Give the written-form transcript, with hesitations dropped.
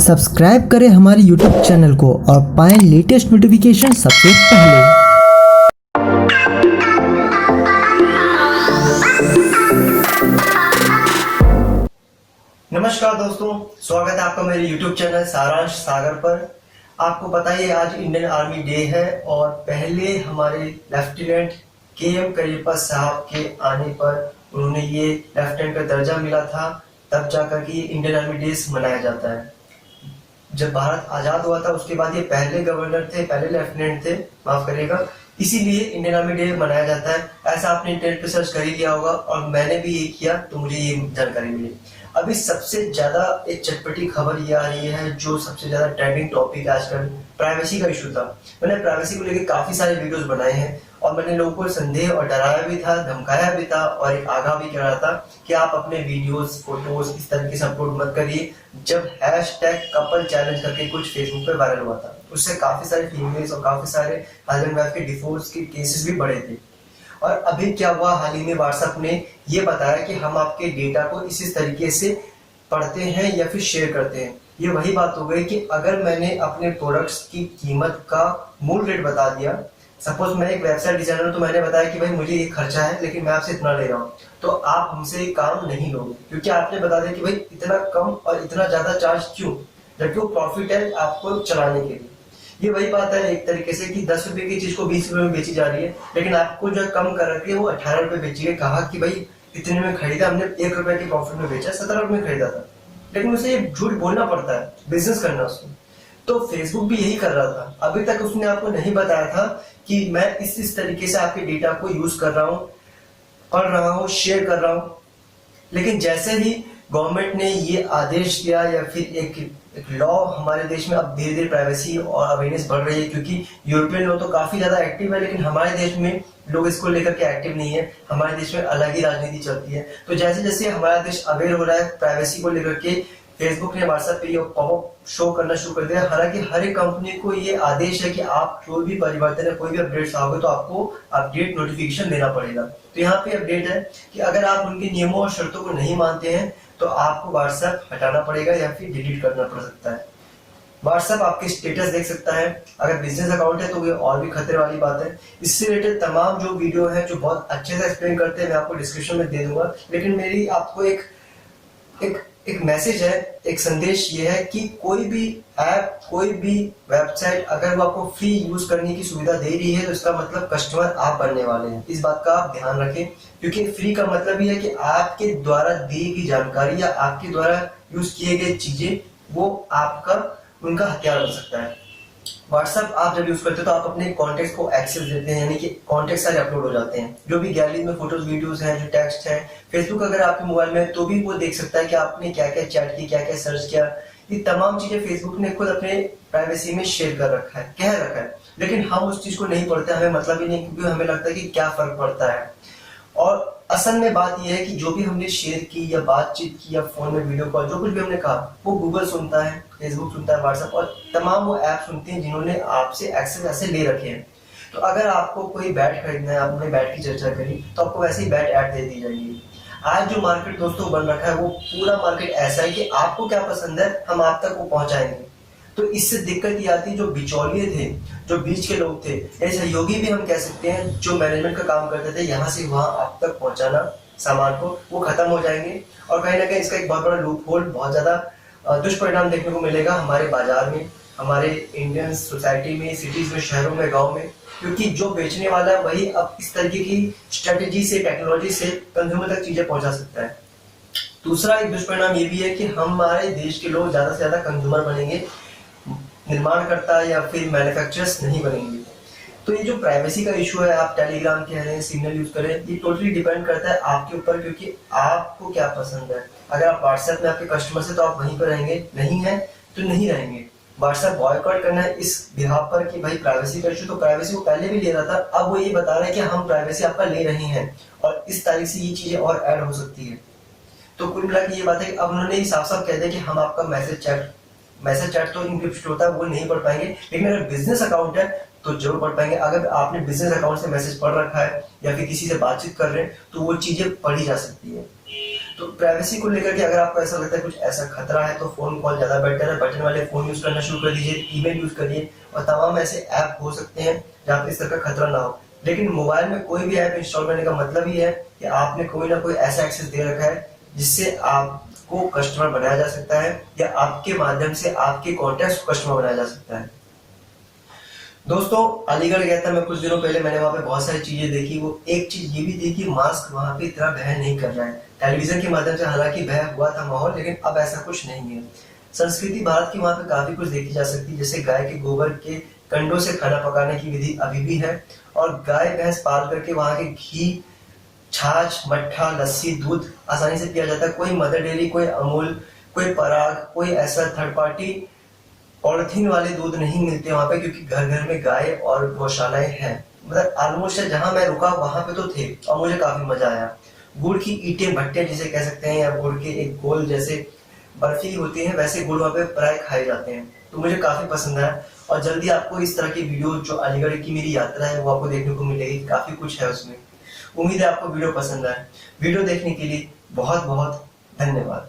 Subscribe करें हमारे YouTube channel को और पाएं लेटेस्ट नोटिफिकेशन सबसे पहले। नमस्कार दोस्तों, स्वागत है आपका मेरे YouTube चैनल सारांश सागर पर। आपको पता ही है आज इंडियन आर्मी डे है और पहले हमारे लेफ्टिनेंट KM करियप्पा साहब के आने पर उन्होंने ये लेफ्टिनेंट का दर्जा मिला था, तब जाकर के इंडियन आर्मी डे मनाया जाता है। जब भारत आजाद हुआ था उसके बाद ये पहले गवर्नर थे, पहले लेफ्टिनेंट थे, माफ करिएगा, इसीलिए इंडियन आर्मी डे मनाया जाता है। ऐसा आपने इंटरनेट पे सर्च कर ही लिया होगा और मैंने भी ये किया तो मुझे ये जानकारी मिली। अभी सबसे ज्यादा एक चटपटी खबर ये आ रही है, जो सबसे ज्यादा ट्रेंडिंग टॉपिक आजकल प्राइवेसी का इशू था। मैंने प्राइवेसी को लेकर काफी सारे वीडियोस बनाए हैं और मैंने लोगों को संदेह और डराया भी था, धमकाया भी था और एक आगाह भी कर रहा था कि आप अपने वीडियोस, फोटोज इस तरीके से अपलोड मत करिए। जब #कपल चैलेंज करके कुछ फेसबुक पे वायरल हुआ था, उससे काफी सारे फीमेल्स और काफी सारे हस्बैंड वाइफ के डिवोर्स के केसेस भी बढ़े थे। और अभी क्या हुआ, हाल ही में व्हाट्सएप ने ये बताया कि हम आपके डेटा को इस तरीके से पढ़ते हैं या फिर शेयर करते हैं। ये वही बात हो गई कि अगर मैंने अपने प्रोडक्ट्स की कीमत का मूल रेट बता दिया, सपोज मैं एक वेबसाइट डिजाइनर हूं तो मैंने बताया कि भाई मुझे ये खर्चा है लेकिन मैं आपसे इतना ले रहा हूँ, तो आप हमसे काम नहीं लोगे क्योंकि आपने बता दिया कि भाई इतना कम और इतना ज्यादा चार्ज क्यों, जबकि वो प्रॉफिट है आपको चलाने के लिए। ये वही बात है एक तरीके से कि 10 रुपए की चीज को 20 रुपए में बेची जा रही है, लेकिन आपको जो कम कर रखी है वो 18 रुपए बेची है। कहा कि भाई इतने में खरीदा, हमने 1 रुपए के प्रॉफिट में बेचा, 17 रुपए में खरीदा था, लेकिन उसे झूठ बोलना पड़ता है, बिजनेस करना उसको। तो फेसबुक भी यही कर रहा था। अभी तक उसने आपको नहीं बताया था कि मैं इस तरीके से आपके डेटा को यूज कर रहा हूँ, पढ़ रहा हूँ, शेयर कर रहा हूँ। लेकिन जैसे ही गवर्नमेंट ने ये आदेश दिया या फिर एक लॉ, हमारे देश में अब धीरे धीरे प्राइवेसी और अवेयरनेस बढ़ रही है, क्योंकि यूरोपियन लॉ तो काफी ज्यादा एक्टिव है लेकिन हमारे देश में लोग इसको लेकर के एक्टिव नहीं है। हमारे देश में अलग ही राजनीति चलती है। तो जैसे जैसे हमारा देश अवेयर हो रहा है प्राइवेसी को लेकर के, फेसबुक ने व्हाट्सएप पे पॉपअप शो करना शुरू कर दिया। हालांकि हर एक कंपनी को ये आदेश है कि आप जो भी परिवर्तन है, कोई भी अपडेट्स आओगे तो आपको अपडेट नोटिफिकेशन देना पड़ेगा। तो यहाँ पे अपडेट है कि अगर आप उनके नियमों और शर्तों को नहीं मानते हैं तो आपको व्हाट्सएप हटाना पड़ेगा या फिर डिलीट करना पड़ सकता है। व्हाट्सएप आपके स्टेटस देख सकता है। अगर बिजनेस अकाउंट है तो ये और भी खतरे वाली बात है। इससे रिलेटेड तमाम जो वीडियो है जो बहुत अच्छे से एक्सप्लेन करते हैं, मैं आपको डिस्क्रिप्शन में दे दूंगा। लेकिन मेरी आपको एक मैसेज है, एक संदेश ये है कि कोई भी ऐप, कोई भी वेबसाइट अगर वो आपको फ्री यूज करने की सुविधा दे रही है तो इसका मतलब कस्टमर आप बनने वाले हैं। इस बात का आप ध्यान रखें, क्योंकि फ्री का मतलब ही है कि आपके द्वारा दी गई जानकारी या आपके द्वारा यूज किए गए चीजें वो आपका उनका हथियार बन सकता है। व्हाट्सएप आप जब यूज करते हो तो आप अपने कॉन्टेक्ट को एक्सेस देते हैं, यानी कि कॉन्टेक्ट सारे अपलोड हो जाते हैं। जो भी गैलरी में फोटोज, वीडियोस हैं, जो टेक्स्ट है, फेसबुक अगर आपके मोबाइल में है तो भी वो देख सकता है कि आपने क्या क्या चैट की, क्या क्या सर्च किया। ये तमाम चीजें फेसबुक ने खुद अपने प्राइवेसी में शेयर कर रखा है, कह रखा है, लेकिन हम उस चीज को नहीं पढ़ते, हमें मतलब ही नहीं, क्योंकि हमें लगता है कि क्या फर्क पड़ता है। और असल में बात यह है कि जो भी हमने शेयर की या बातचीत की या फोन में वीडियो कॉल, जो कुछ भी हमने कहा, वो गूगल सुनता है, फेसबुक सुनता है, व्हाट्सएप और तमाम वो ऐप सुनते हैं जिन्होंने आपसे एक्सेस ऐसे ले रखे हैं। तो अगर आपको कोई बैट खरीदना है, आपने बैट की चर्चा करी, तो आपको वैसे ही बैट ऐड दे दी जाएगी। आज जो मार्केट दोस्तों बन रखा है वो पूरा मार्केट ऐसा है कि आपको क्या पसंद है हम आप तक वो पहुंचाएंगे। तो इससे दिक्कत ये आती है, जो बिचौलिए थे, जो बीच के लोग थे, या सहयोगी भी हम कह सकते हैं, जो मैनेजमेंट का काम करते थे यहाँ से वहां आप तक पहुंचाना सामान को, वो खत्म हो जाएंगे। और कहीं ना कहीं इसका एक बहुत बड़ा लूप होल, बहुत ज्यादा दुष्परिणाम देखने को मिलेगा हमारे बाजार में, हमारे इंडियन सोसाइटी में, सिटीज में, शहरों में, गाँव में, क्योंकि जो बेचने वाला है वही अब इस तरीके की स्ट्रेटेजी से, टेक्नोलॉजी से कंज्यूमर तक चीजें पहुंचा सकता है। दूसरा एक दुष्परिणाम ये भी है कि हमारे देश के लोग ज्यादा से ज्यादा कंज्यूमर बनेंगे, निर्माणकर्ता या फिर मैन्युफैक्चरर्स नहीं बनेंगे। तो ये जो प्राइवेसी का इशू है, आप टेलीग्राम कह रहे हैं, सिग्नल यूज करें, ये टोटली डिपेंड करता है आपके ऊपर, क्योंकि आपको क्या पसंद है। अगर आप व्हाट्सएप में आपके कस्टमर से तो आप वहीं पर रहेंगे, नहीं है तो नहीं रहेंगे। व्हाट्सएप बॉयकॉट करना है इस बिहाफ पर कि भाई प्राइवेसी का इशू, तो प्राइवेसी वो पहले भी ले रहा था, अब वो ये बता रहा है कि हम प्राइवेसी आपका ले रहे हैं और इस तारीख से ये चीजें और ऐड हो सकती है। तो कुल मिला के ये बात है कि अब उन्होंने साफ साफ कह दिया कि हम आपका मैसेज चैट तो इंक्रिप्ट होता है वो नहीं पढ़ पाएंगे, लेकिन अगर बिजनेस अकाउंट है तो जरूर पढ़ पाएंगे। अगर आपने बिजनेस अकाउंट से मैसेज पढ़ रखा है या फिर किसी से बातचीत कर रहे हैं तो वो चीजें पढ़ी जा सकती है। तो प्राइवेसी को लेकर के अगर आपको ऐसा लगता है कुछ ऐसा खतरा है तो फोन कॉल ज्यादा बेटर है। बटन वाले फोन यूज करना शुरू कर दीजिए, ईमेल यूज करिए और तमाम ऐसे ऐप हो सकते हैं जहाँ पे इस तरह का खतरा ना हो। लेकिन मोबाइल में कोई भी ऐप इंस्टॉल करने का मतलब ही है कि आपने कोई ना कोई ऐसा एक्सेस दे रखा है जिससे आपको कस्टमर बनाया जा सकता है या आपके माध्यम से आपके कॉन्टेक्ट को कस्टमर बनाया जा सकता है। दोस्तों अलीगढ़ गया था मैं कुछ दिनों पहले, मैंने वहां पे बहुत सारी चीजें देखी। वो एक चीज ये भी थी कि मास्क वहां पे इतना भय नहीं कर रहा है। टेलीविजन के माध्यम से हालांकि भय हुआ था माहौल, लेकिन अब ऐसा कुछ नहीं है। संस्कृति भारत की वहां पे काफी कुछ देखी जा सकती है, जैसे गाय के गोबर के कंडों से खाना पकाने की विधि अभी भी है और गाय भैंस पाल करके वहां के घी, छाछ, मट्ठा, लस्सी, दूध आसानी से पिया जाता है। कोई मदर डेयरी, कोई अमूल, कोई पराग, कोई ऐसा थर्ड पार्टी पॉलिथीन वाले दूध नहीं मिलते वहां पे, क्योंकि घर घर में गाय और गौशालाएं हैं। मतलब ऑलमोस्ट जहां मैं रुका वहां पे तो थे और मुझे काफी मजा आया। गुड़ की ईंटें, भट्टे जिसे कह सकते हैं, या गुड़ के एक गोल जैसे बर्फी होती है वैसे गुड़ वहां पे प्राय खाए जाते हैं, तो मुझे काफी पसंद आया। और जल्दी आपको इस तरह की वीडियो जो अलीगढ़ की मेरी यात्रा है वो आपको देखने को मिलेगी, काफी कुछ है उसमें। उम्मीद है आपको वीडियो पसंद आए। वीडियो देखने के लिए बहुत बहुत धन्यवाद।